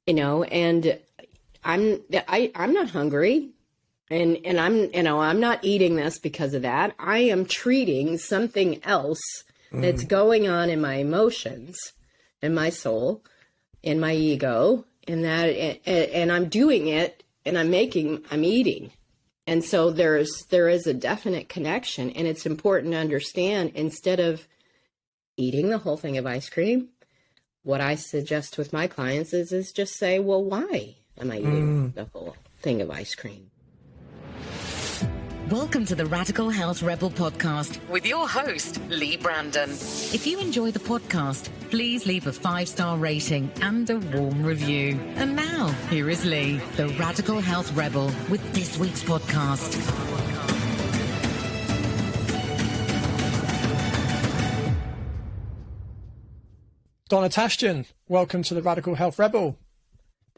and I'm not hungry. And I'm not eating this because of that. I am treating something else that's going on in my emotions, in my soul, in my ego, and I'm doing it, and I'm eating. And so there is a definite connection, and it's important to understand, instead of eating the whole thing of ice cream, what I suggest with my clients is just say, well, why am I eating the whole thing of ice cream? Welcome to the Radical Health Rebel podcast with your host, Leigh Brandon. If you enjoy the podcast, please leave a 5-star rating and a warm review. And now, here is Leigh, the Radical Health Rebel, with this week's podcast. Donna Tashjian, welcome to the Radical Health Rebel.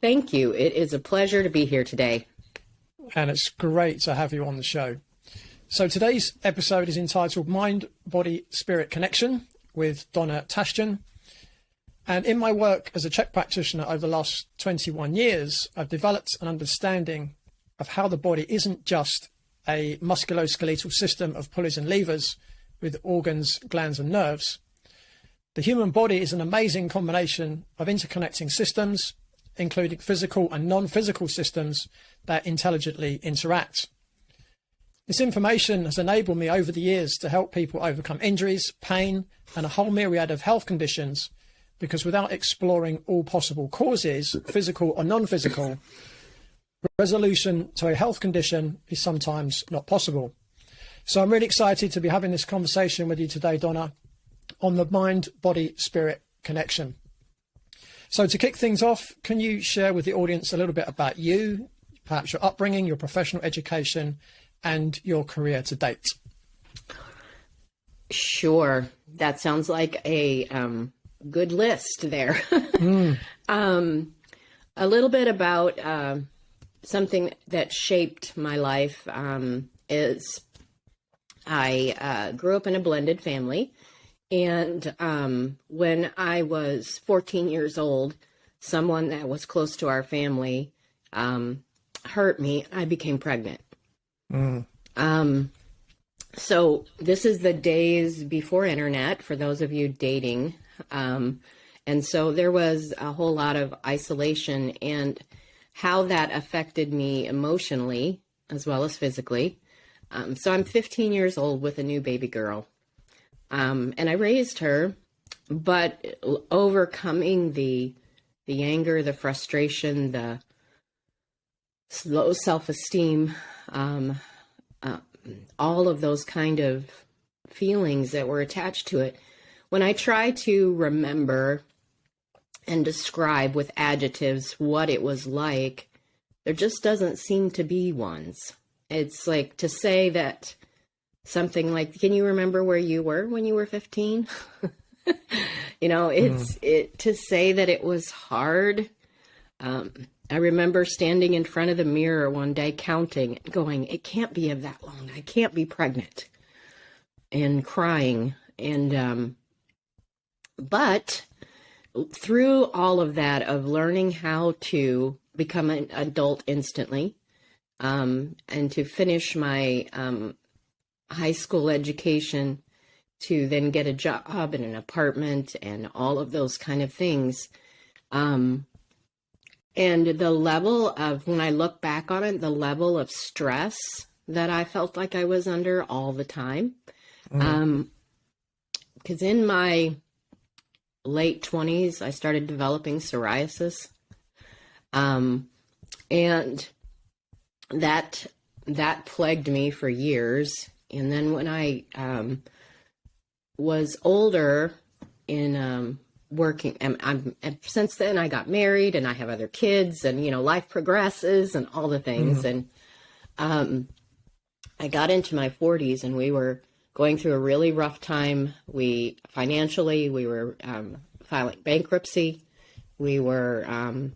Thank you. It is a pleasure to be here today. And it's great to have you on the show. So today's episode is entitled Mind, Body, Spirit Connection with Donna Tashjian. And in my work as a Czech practitioner over the last 21 years, I've developed an understanding of how the body isn't just a musculoskeletal system of pulleys and levers with organs, glands and nerves. The human body is an amazing combination of interconnecting systems, including physical and non-physical systems that intelligently interact. This information has enabled me over the years to help people overcome injuries, pain, and a whole myriad of health conditions, because without exploring all possible causes, physical or non-physical, resolution to a health condition is sometimes not possible. So I'm really excited to be having this conversation with you today, Donna, on the mind-body-spirit connection. So to kick things off, can you share with the audience a little bit about you, perhaps your upbringing, your professional education, and your career to date? Sure. That sounds like a good list there. A little bit about something that shaped my life is I grew up in a blended family. And when I was 14 years old, someone that was close to our family hurt me. I became pregnant. So this is the days before internet, for those of you dating. And so there was a whole lot of isolation, and how that affected me emotionally as well as physically. So I'm 15 years old with a new baby girl. And I raised her, but overcoming the anger, the frustration, the low self-esteem, all of those kind of feelings that were attached to it. When I try to remember and describe with adjectives what it was like, there just doesn't seem to be ones. It's like to say that something like, can you remember where you were when you were 15? To say that it was hard. I remember standing in front of the mirror one day counting, going, it can't be of that long. I can't be pregnant, and crying. And, but through all of that, of learning how to become an adult instantly, and to finish my, high school education, to then get a job in an apartment and all of those kind of things. And the level of, when I look back on it, the level of stress that I felt like I was under all the time. Because in my late 20s, I started developing psoriasis. And that plagued me for years. And then when I was older in working, and since then I got married and I have other kids, and life progresses and all the things. And I got into my 40s, and we were going through a really rough time. We were filing bankruptcy. We were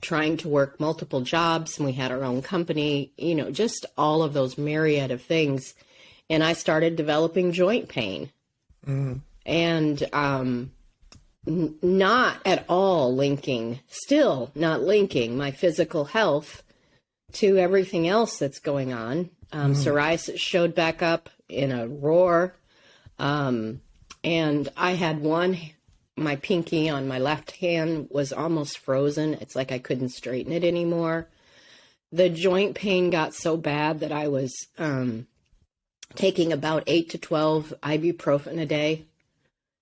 trying to work multiple jobs, and we had our own company, just all of those myriad of things. And I started developing joint pain. And not at all still not linking my physical health to everything else that's going on. Psoriasis showed back up in a roar. And I had my pinky on my left hand was almost frozen. It's like I couldn't straighten it anymore. The joint pain got so bad that I was taking about 8 to 12 ibuprofen a day,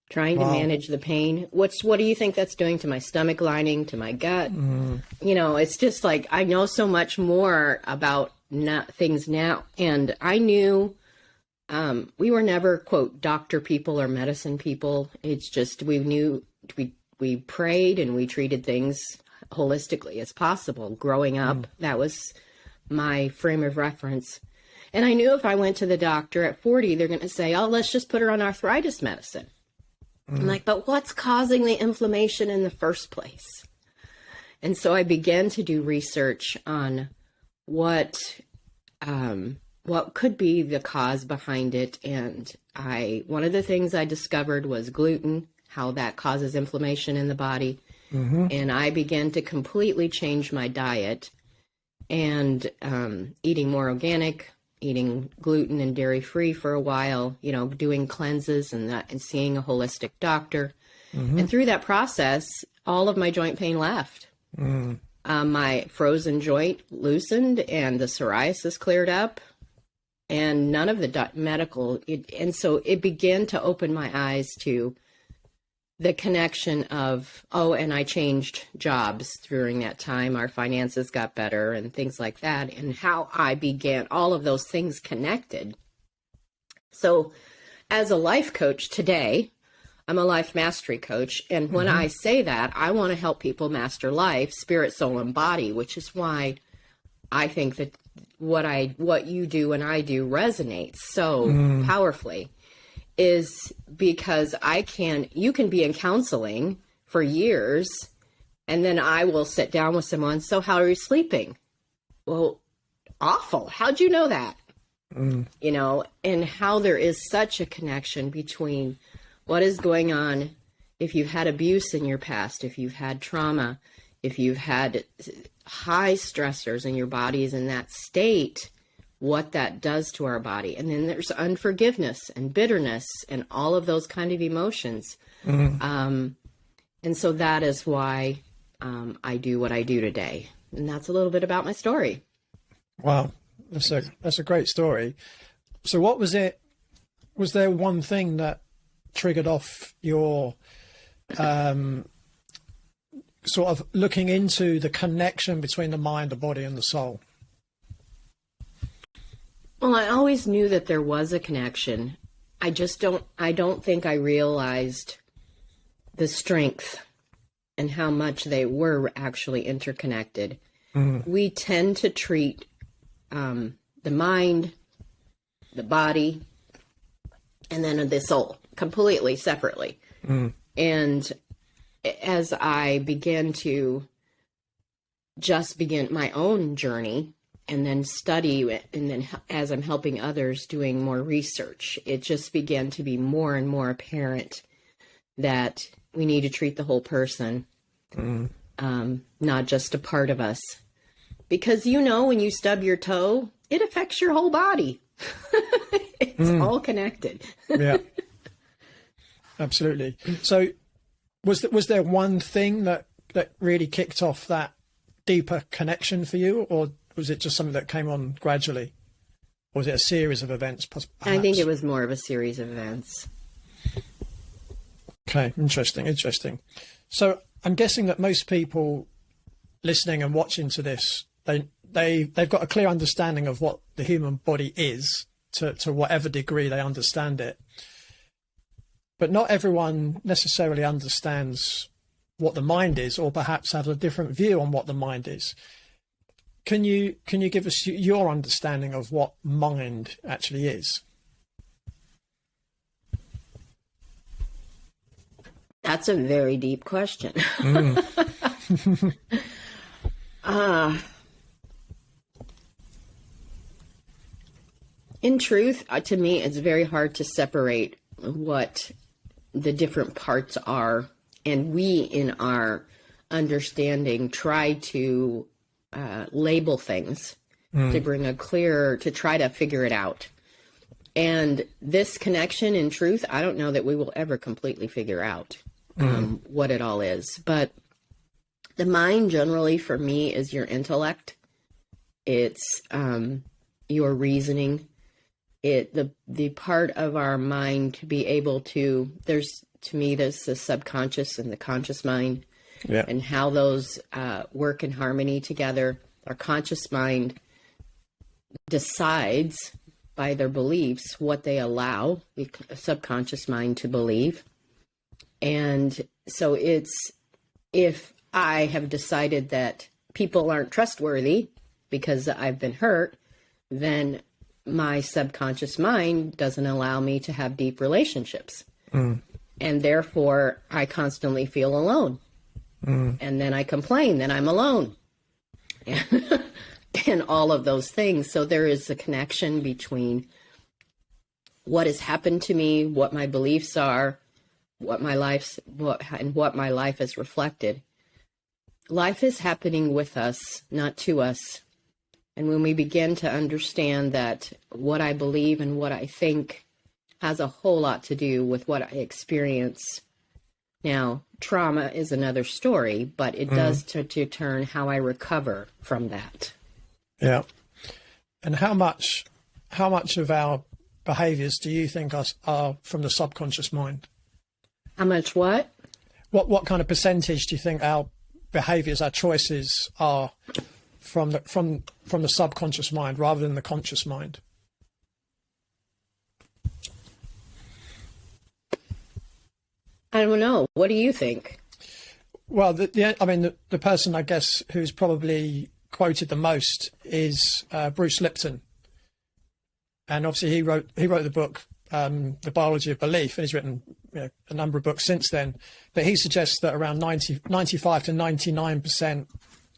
trying to manage the pain. What do you think that's doing to my stomach lining, to my gut? It's just like I know so much more about things now. And I knew we were never, quote, doctor people or medicine people. It's just we knew we prayed and we treated things holistically as possible. Growing up, that was my frame of reference. And I knew if I went to the doctor at 40, they're going to say, oh, let's just put her on arthritis medicine. I'm like, but what's causing the inflammation in the first place? And so I began to do research on what could be the cause behind it. And one of the things I discovered was gluten, how that causes inflammation in the body. And I began to completely change my diet and eating more organic, eating gluten and dairy free for a while, doing cleanses and seeing a holistic doctor. And through that process, all of my joint pain left. My frozen joint loosened and the psoriasis cleared up and none of the medical. And so it began to open my eyes to the connection of, and I changed jobs during that time. Our finances got better and things like that. And how I began, all of those things connected. So as a life coach today, I'm a life mastery coach. And when I say that, I want to help people master life, spirit, soul, and body, which is why I think that what you do and I do resonates so powerfully. Is because you can be in counseling for years and then I will sit down with someone. So how are you sleeping? Well, awful. How'd you know that? And how there is such a connection between what is going on if you've had abuse in your past, if you've had trauma, if you've had high stressors and your body is in that state, what that does to our body. And then there's unforgiveness and bitterness and all of those kind of emotions. And so that is why I do what I do today. And that's a little bit about my story. Wow. That's a great story. So what was it? Was there one thing that triggered off your sort of looking into the connection between the mind, the body, and the soul? Well, I always knew that there was a connection. I don't think I realized the strength and how much they were actually interconnected. We tend to treat the mind, the body, and then the soul completely separately. And as I began to just begin my own journey, and then study, and then as I'm helping others doing more research, it just began to be more and more apparent that we need to treat the whole person, not just a part of us. Because, when you stub your toe, it affects your whole body. It's all connected. Yeah, absolutely. So was there one thing that really kicked off that deeper connection for you, or was it just something that came on gradually? Or was it a series of events? Perhaps? I think it was more of a series of events. Okay, interesting. So I'm guessing that most people listening and watching to this, they've got a clear understanding of what the human body is, to whatever degree they understand it. But not everyone necessarily understands what the mind is, or perhaps have a different view on what the mind is. Can you give us your understanding of what mind actually is? That's a very deep question. In truth, to me, it's very hard to separate what the different parts are And we, in our understanding, try to label things to bring to try to figure it out. And this connection in truth, I don't know that we will ever completely figure out what it all is. But the mind generally for me is your intellect. It's your reasoning. The part of our mind to be able to, there's the subconscious and the conscious mind, and how those work in harmony together. Our conscious mind decides by their beliefs what they allow the subconscious mind to believe. And so if I have decided that people aren't trustworthy because I've been hurt, then my subconscious mind doesn't allow me to have deep relationships. And therefore, I constantly feel alone. And then I complain that I'm alone. And all of those things. So there is a connection between what has happened to me, what my beliefs are, what my life has reflected. Life is happening with us, not to us. And when we begin to understand that what I believe and what I think has a whole lot to do with what I experience. Now, trauma is another story, but it does to turn how I recover from that. Yeah. And how much of our behaviors do you think are from the subconscious mind? How much what? What kind of percentage do you think our behaviors, our choices are from the subconscious mind rather than the conscious mind? I don't know. What do you think? Well, the person, I guess, who's probably quoted the most is Bruce Lipton. And obviously he wrote the book, The Biology of Belief, and he's written a number of books since then. But he suggests that around 95 to 99%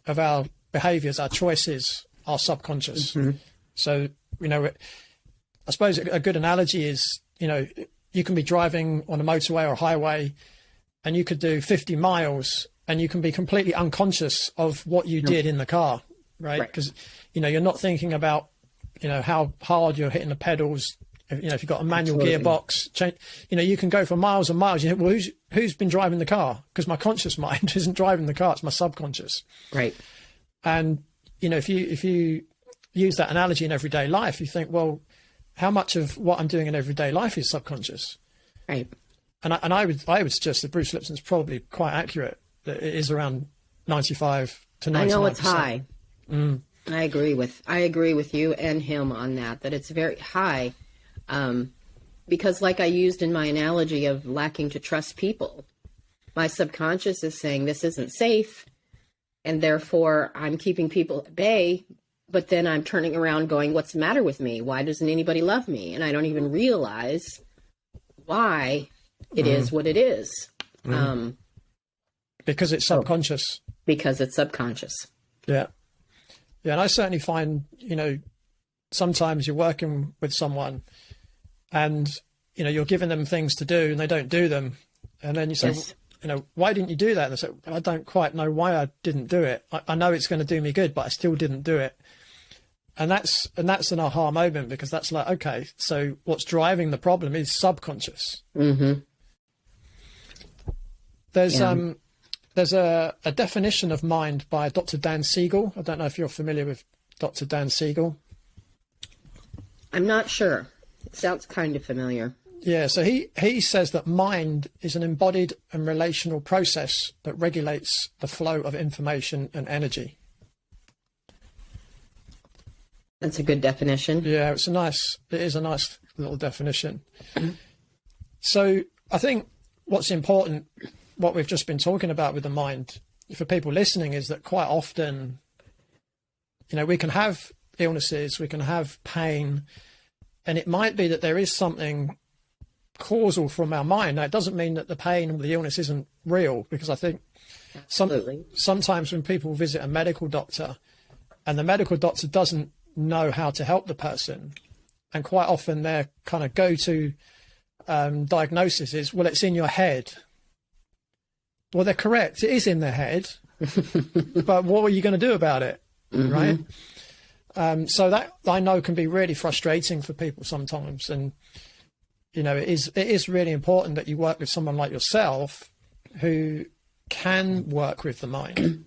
of our behaviors, our choices, are subconscious. So, I suppose a good analogy is, you can be driving on a motorway or a highway and you could do 50 miles and you can be completely unconscious of what you did in the car, right? Because, you're not thinking about, how hard you're hitting the pedals. If you've got a manual gearbox, you can go for miles and miles. You think, well, who's been driving the car? Because my conscious mind isn't driving the car. It's my subconscious. Right. And, if you use that analogy in everyday life, you think, well, how much of what I'm doing in everyday life is subconscious? Right. And I would suggest that Bruce Lipton's probably quite accurate. That it is around 95 to 99%. I know it's high. I agree with you and him on that it's very high. Because like I used in my analogy of lacking to trust people, my subconscious is saying this isn't safe. And therefore I'm keeping people at bay. But then I'm turning around going, what's the matter with me? Why doesn't anybody love me? And I don't even realize why it is what it is. Because it's subconscious. Because it's subconscious. Yeah. Yeah. And I certainly find, sometimes you're working with someone and, you're giving them things to do and they don't do them. And then you say, why didn't you do that? And they say, well, I don't quite know why I didn't do it. I know it's going to do me good, but I still didn't do it. And that's an aha moment, because that's like, okay, so what's driving the problem is subconscious. There's a definition of mind by Dr. Dan Siegel. I don't know if you're familiar with Dr. Dan Siegel. I'm not sure. It sounds kind of familiar. Yeah, so he says that mind is an embodied and relational process that regulates the flow of information and energy. That's a good definition. Yeah, it is a nice little definition. So I think what's important, what we've just been talking about with the mind, for people listening, is that quite often, we can have illnesses, we can have pain, and it might be that there is something causal from our mind. Now, it doesn't mean that the pain or the illness isn't real, because I think sometimes when people visit a medical doctor and the medical doctor doesn't know how to help the person, and quite often their kind of go-to diagnosis is, well, it's in your head. well, they're correct. It is in their head, but what are you going to do about it? Right. So that I know can be really frustrating for people sometimes. And, you know, it is really important that you work with someone like yourself who can work with the mind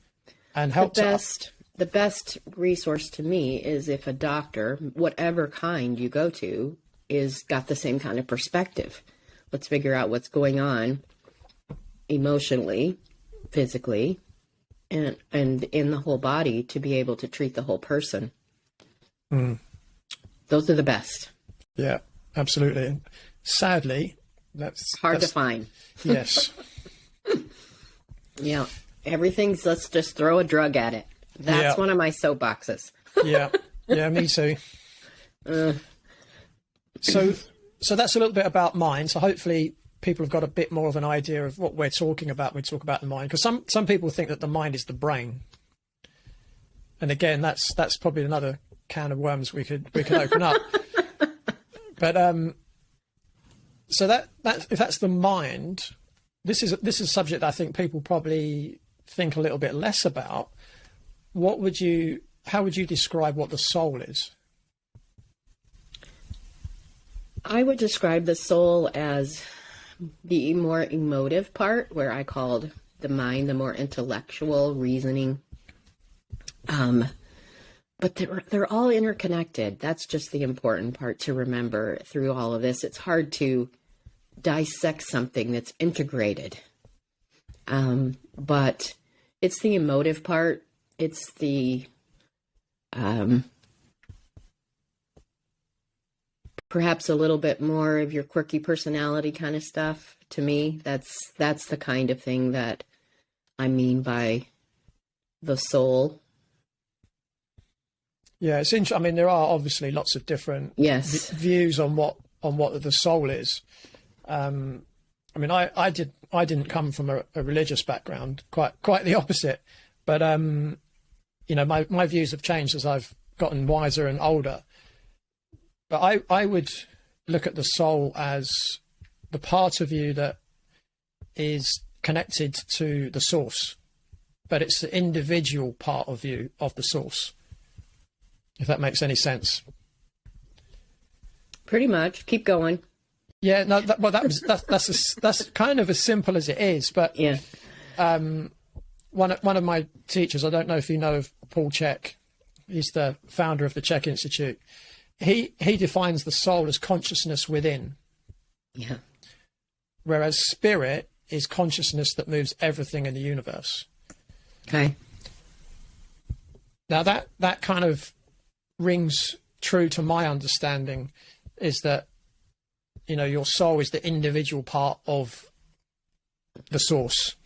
and help. The best resource to me is if a doctor, whatever kind you go to, is got the same kind of perspective. Let's figure out what's going on emotionally, physically, and in the whole body to be able to treat the whole person. Those are the best. Yeah, absolutely. And sadly, that's hard to find. Yes. Yeah. Everything's, let's just throw a drug at it. That's one of my soapboxes. Yeah, me too. So that's a little bit about mind. So hopefully people have got a bit more of an idea of what we're talking about when we talk about the mind. Because some people think that the mind is the brain. And again, that's probably another can of worms we could open up. But so that if that's the mind, this is a subject that I think people probably think a little bit less about. How would you describe what the soul is? I would describe the soul as the more emotive part, where I called the mind the more intellectual, reasoning. But they're all interconnected. That's just the important part to remember through all of this. It's hard to dissect something that's integrated. But it's the emotive part. It's the perhaps a little bit more of your quirky personality kind of stuff. To me, that's the kind of thing that I mean by the soul. Yeah, it's interesting. I mean, there are obviously lots of different views on what the soul is. I mean, I didn't come from a religious background, quite the opposite. But you know, my views have changed as I've gotten wiser and older. But I would look at the soul as the part of you that is connected to the source, but it's the individual part of you of the source. If that makes any sense. Pretty much. Keep going. Yeah. No. That's kind of as simple as it is. But yeah. One of my teachers, I don't know if you know of Paul Chek. He's the founder of the Chek Institute. He defines the soul as consciousness within. Yeah. Whereas spirit is consciousness that moves everything in the universe. Okay. Now that kind of rings true to my understanding, is that, you know, your soul is the individual part of the source,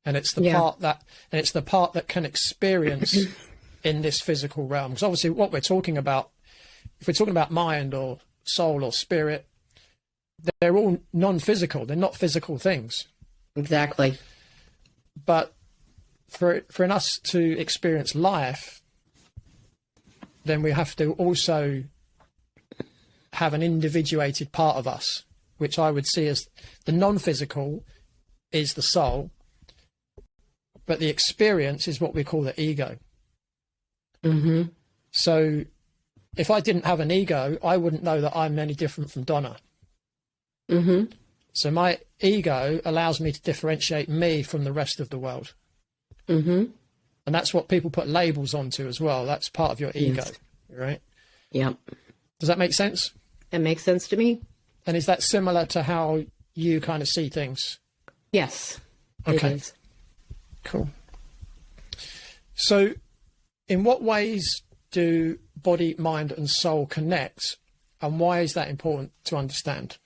and it's the part that can experience in this physical realm. Because obviously what we're talking about, if we're talking about mind or soul or spirit, they're all non-physical. They're not physical things. Exactly. But for us to experience life, then we have to also have an individuated part of us, which I would see as the non-physical is the soul, but the experience is what we call the ego. Mm-hmm. So if I didn't have an ego, I wouldn't know that I'm any different from Donna. Mm-hmm. So my ego allows me to differentiate me from the rest of the world. Mm-hmm. And that's what people put labels onto as well. That's part of your ego, right? Yep. Does that make sense? It makes sense to me. And is that similar to how you kind of see things? Yes. Okay. It is. Cool. So in what ways do body, mind and soul connect? And why is that important to understand?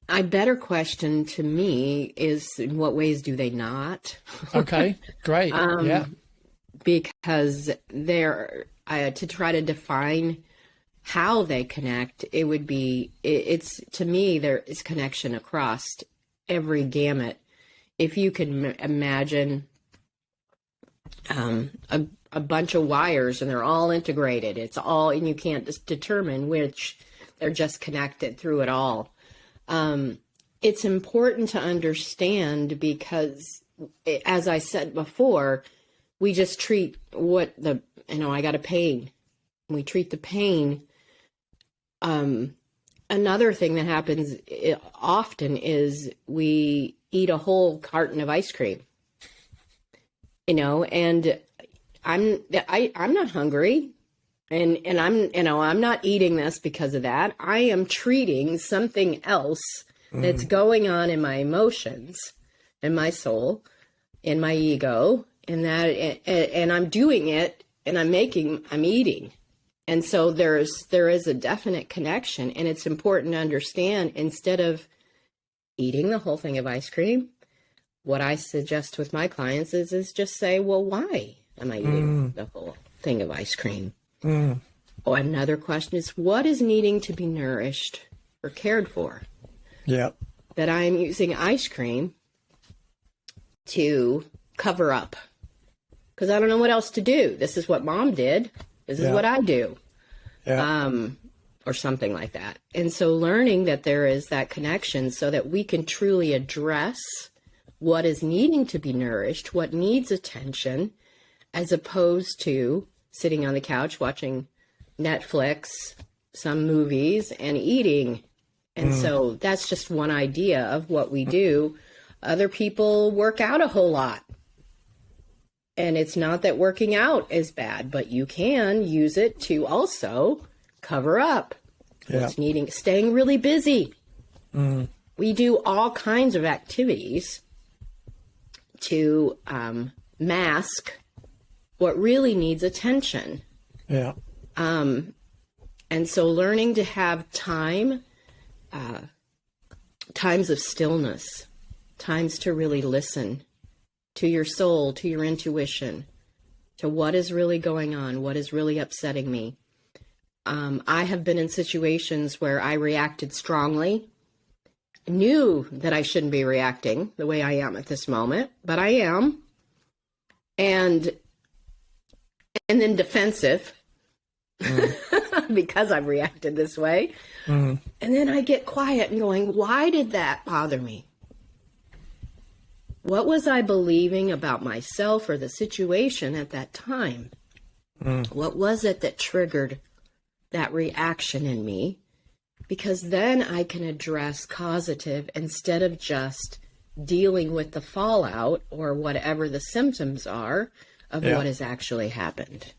A better question to me is, in what ways do they not? Okay, great. Yeah. Because to try to define how they connect, it would be, it's to me, there is connection across every gamut. If you can imagine a bunch of wires and they're all integrated, and you can't just determine which, they're just connected through it all. it's important to understand because, as I said before, we just treat I got a pain. We treat the pain. Another thing that happens often is we eat a whole carton of ice cream, and I'm not hungry. And I'm not eating this because of that. I am treating something else that's going on in my emotions, in my soul, in my ego, and I'm doing it, and I'm eating. And so there is a definite connection, and it's important to understand, instead of eating the whole thing of ice cream, what I suggest with my clients is just say, well, why am I eating the whole thing of ice cream? Or another question is, what is needing to be nourished or cared for? Yeah. That I'm using ice cream to cover up. Because I don't know what else to do. This is what mom did. This is what I do. Yeah. Or something like that. And so learning that there is that connection so that we can truly address what is needing to be nourished, what needs attention, as opposed to sitting on the couch watching Netflix, some movies, and eating. And so that's just one idea of what we do. Other people work out a whole lot. And it's not that working out is bad, but you can use it to also cover up what's needing, staying really busy. We do all kinds of activities to mask what really needs attention. Yeah. And so learning to have times of stillness, times to really listen to your soul, to your intuition, to what is really going on, what is really upsetting me. I have been in situations where I reacted strongly, knew that I shouldn't be reacting the way I am at this moment, but I am. And then defensive because I've reacted this way. And then I get quiet and going, why did that bother me? What was I believing about myself or the situation at that time? What was it that triggered that reaction in me? Because then I can address causative instead of just dealing with the fallout or whatever the symptoms are of what has actually happened.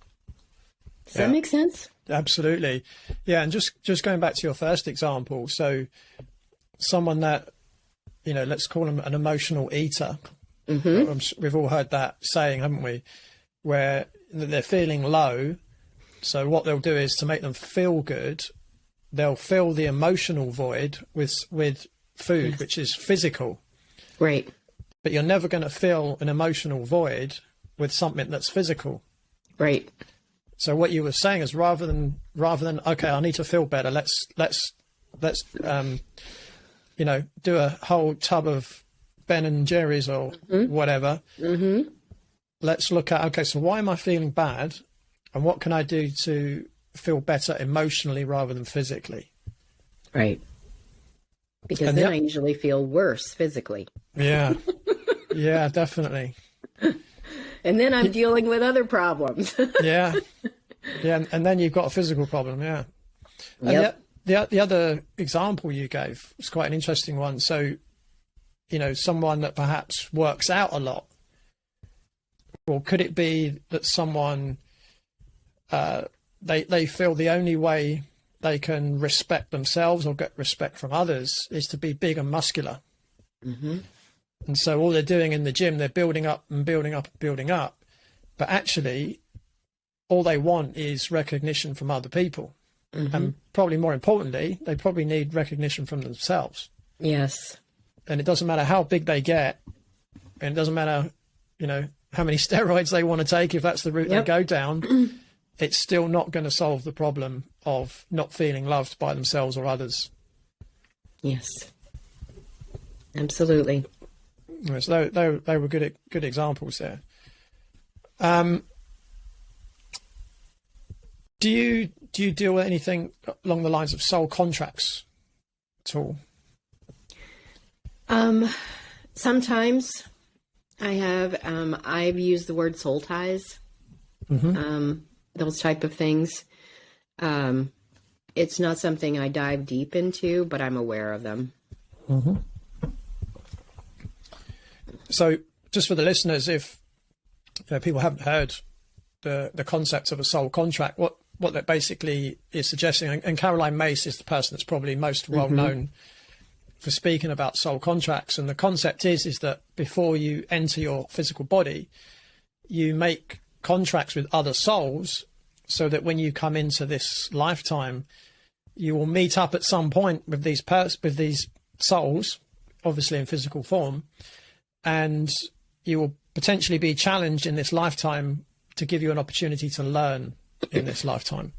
Does that make sense? Absolutely. Yeah. And just going back to your first example. So someone that, let's call them an emotional eater. We've all heard that saying, haven't we? Where they're feeling low. So what they'll do is, to make them feel good, they'll fill the emotional void with food, which is physical. Right. But you're never going to fill an emotional void with something that's physical. Right. So what you were saying is, rather than okay, I need to feel better, let's do a whole tub of Ben and Jerry's or whatever. Let's look at, okay, so why am I feeling bad, and what can I do to feel better emotionally rather than physically? Right. Because then I usually feel worse physically. Yeah. Yeah, definitely. And then I'm dealing with other problems. Yeah. And then you've got a physical problem. Yeah. And the other example you gave was quite an interesting one. So, someone that perhaps works out a lot, or could it be that someone, they feel the only way they can respect themselves or get respect from others is to be big and muscular. And so all they're doing in the gym, they're building up and building up and building up. But actually, all they want is recognition from other people. And probably more importantly, they probably need recognition from themselves. Yes. And it doesn't matter how big they get, and it doesn't matter, how many steroids they want to take, if that's the route they go down, it's still not going to solve the problem of not feeling loved by themselves or others. Yes. Absolutely. So they were good examples there. Do you deal with anything along the lines of soul contracts at all? Sometimes I've used the word soul ties, those type of things. It's not something I dive deep into, but I'm aware of them. So just for the listeners, if people haven't heard the concept of a soul contract, what that basically is suggesting, and Caroline Mace is the person that's probably most well known for speaking about soul contracts. And the concept is that before you enter your physical body, you make contracts with other souls so that when you come into this lifetime, you will meet up at some point with these souls, obviously in physical form, and you will potentially be challenged in this lifetime to give you an opportunity to learn in this lifetime.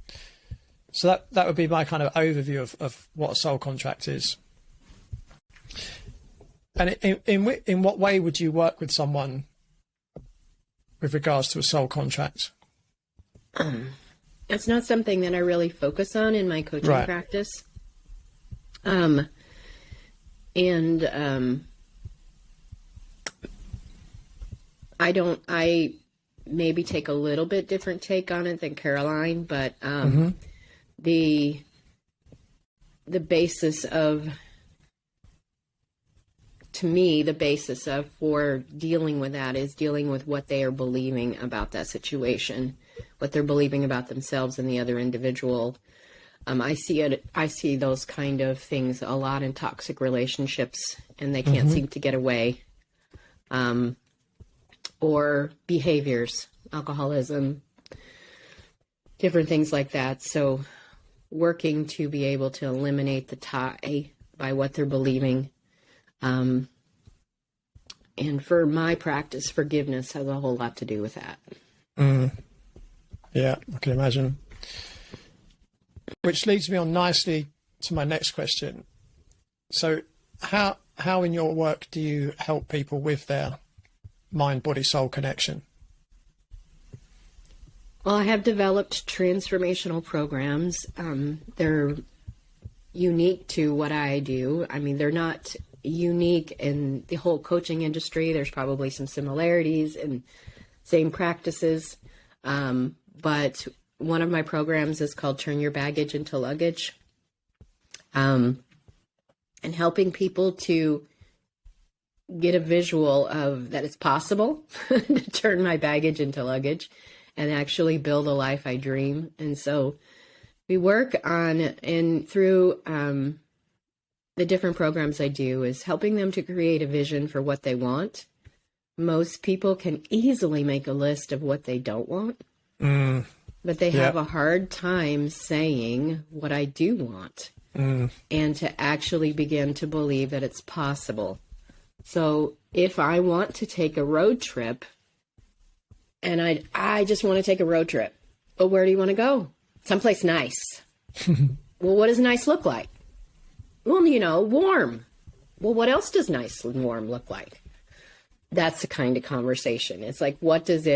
So that would be my kind of overview of what a soul contract is. And in what way would you work with someone with regards to a soul contract? It's not something that I really focus on in my coaching practice. I maybe take a little bit different take on it than Caroline, but the basis of, to me, the basis of for dealing with that is dealing with what they are believing about that situation, what they're believing about themselves and the other individual. I see those kind of things a lot in toxic relationships, and they can't seem to get away. Or behaviors, alcoholism, different things like that. So working to be able to eliminate the tie by what they're believing. And for my practice, forgiveness has a whole lot to do with that. Yeah, I can imagine. Which leads me on nicely to my next question. So how in your work do you help people with their mind, body, soul connection? Well, I have developed transformational programs. They're unique to what I do. I mean, they're not unique in the whole coaching industry. There's probably some similarities and same practices. But one of my programs is called Turn Your Baggage into Luggage. And helping people to get a visual of that it's possible to turn my baggage into luggage and actually build a life I dream. And so we work on, and through the different programs I do, is helping them to create a vision for what they want. Most people can easily make a list of what they don't want, but they have a hard time saying what I do want, and to actually begin to believe that it's possible. So if I want to take a road trip, and I just want to take a road trip, but where do you want to go? Someplace nice. Well, what does nice look like? Well, warm. Well, what else does nice and warm look like? That's the kind of conversation. It's like, what does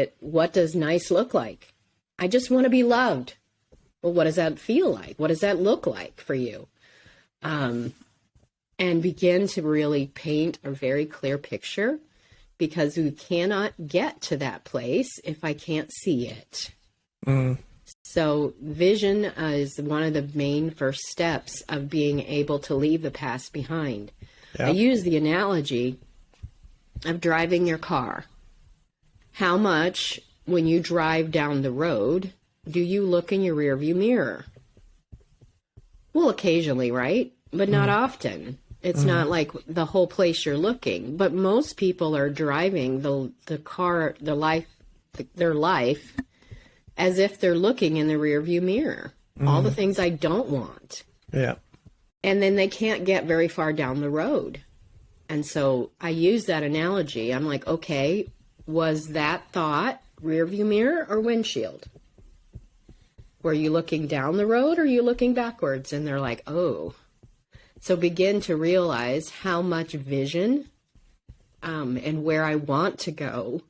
nice look like? I just want to be loved. Well, what does that feel like? What does that look like for you? And begin to really paint a very clear picture, because we cannot get to that place if I can't see it. So vision is one of the main first steps of being able to leave the past behind. I use the analogy of driving your car. How much, when you drive down the road, do you look in your rearview mirror? Well, occasionally, right? But not often. It's not like the whole place you're looking. But most people are driving the car, their life, as if they're looking in the rearview mirror. All the things I don't want. Yeah. And then they can't get very far down the road. And so I use that analogy. I'm like, okay, was that thought rearview mirror or windshield? Were you looking down the road or are you looking backwards? And they're like, oh. So begin to realize how much vision and where I want to go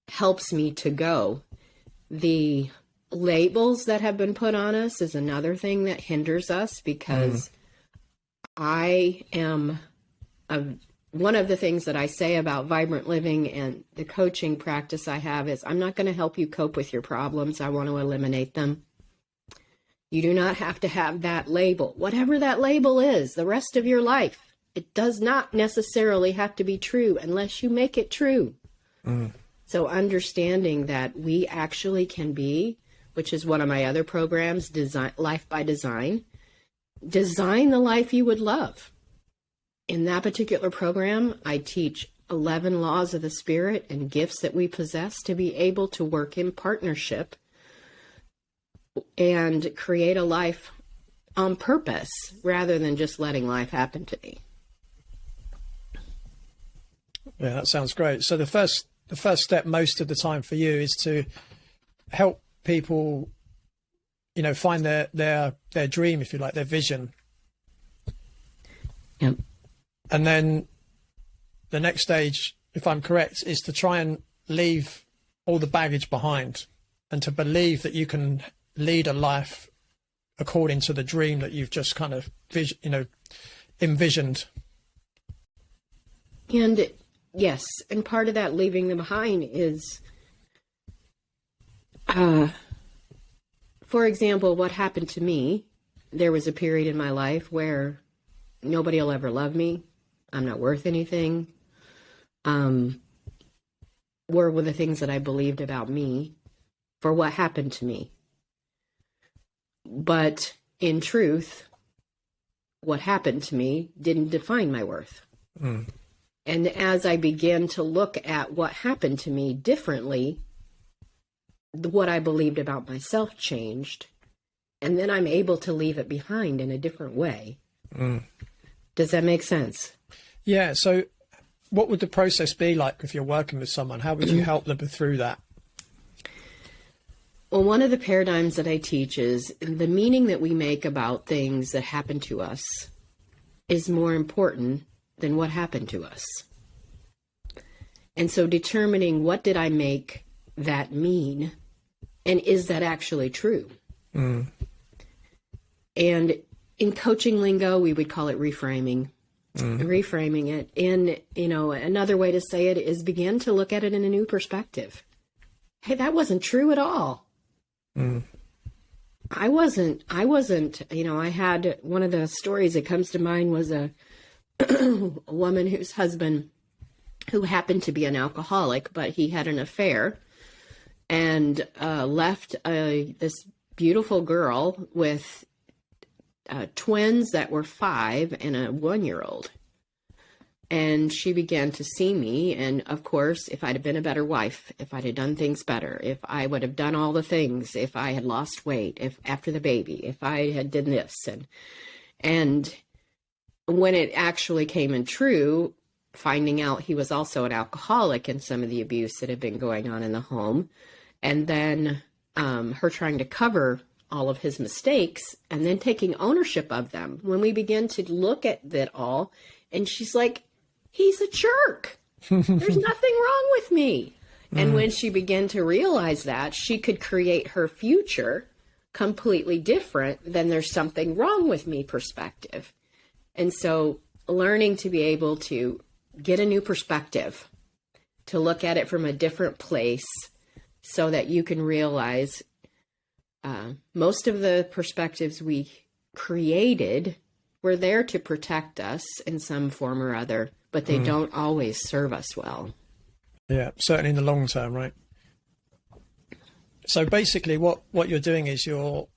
helps me to go. The labels that have been put on us is another thing that hinders us, because I am one of the things that I say about vibrant living and the coaching practice I have is I'm not going to help you cope with your problems. I want to eliminate them. You do not have to have that label, whatever that label is, the rest of your life. It does not necessarily have to be true unless you make it true. So understanding that we actually can be, which is one of my other programs, Life by Design the life you would love. In that particular program, I teach 11 laws of the spirit and gifts that we possess to be able to work in partnership and create a life on purpose rather than just letting life happen to me. Yeah, that sounds great. So the first step most of the time for you is to help people, find their dream, if you like, their vision. Yep. And then the next stage, if I'm correct, is to try and leave all the baggage behind and to believe that you can lead a life according to the dream that you've just kind of, envisioned. And yes, and part of that leaving them behind is, for example, what happened to me. There was a period in my life where nobody will ever love me. I'm not worth anything. Were the things that I believed about me for what happened to me. But in truth, what happened to me didn't define my worth. And as I began to look at what happened to me differently, what I believed about myself changed. And then I'm able to leave it behind in a different way. Does that make sense? Yeah. So what would the process be like if you're working with someone? How would you help them through that? Well, one of the paradigms that I teach is the meaning that we make about things that happen to us is more important than what happened to us. And so determining what did I make that mean, and is that actually true? And in coaching lingo, we would call it reframing. Reframing it. And, another way to say it is begin to look at it in a new perspective. Hey, that wasn't true at all. I wasn't, I had one of the stories that comes to mind was a woman whose husband, who happened to be an alcoholic, but he had an affair and left this beautiful girl with twins that were 5 and a 1-year-old. And she began to see me. And of course, if I'd have been a better wife, if I'd have done things better, if I would have done all the things, if I had lost weight, if after the baby, if I had done this. And when it actually came in true, finding out he was also an alcoholic and some of the abuse that had been going on in the home. And then her trying to cover all of his mistakes and then taking ownership of them. When we begin to look at that all, and she's like, he's a jerk. There's nothing wrong with me. And when she began to realize that, she could create her future completely different than there's something wrong with me perspective. And so learning to be able to get a new perspective, to look at it from a different place so that you can realize most of the perspectives we created were there to protect us in some form or other, but they don't always serve us well. Yeah, certainly in the long term, right? So basically what you're doing is you're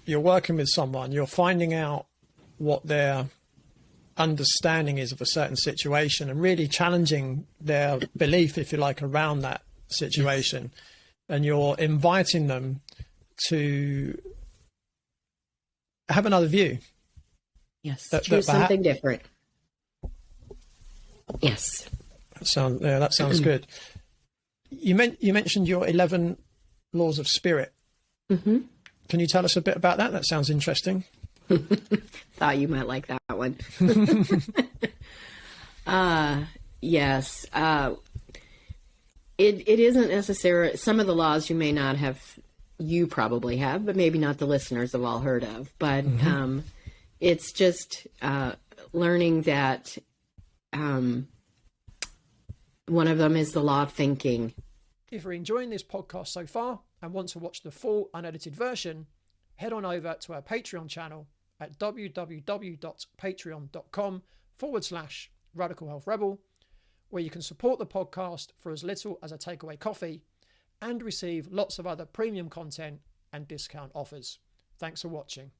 working with someone, you're finding out what their understanding is of a certain situation and really challenging their belief, if you like, around that situation. Yes. And you're inviting them to have another view. Yes, choose something different. Yes. That sounds good. You mentioned your 11 laws of spirit. Mm-hmm. Can you tell us a bit about that? That sounds interesting. Thought you might like that one. Yes. It isn't necessarily, some of the laws you may not have, you probably have, but maybe not the listeners have all heard of. But it's just learning that One of them is the law of thinking. If you're enjoying this podcast so far and want to watch the full unedited version, head on over to our Patreon channel at www.patreon.com/Radical Health Rebel, where you can support the podcast for as little as a takeaway coffee and receive lots of other premium content and discount offers. Thanks for watching.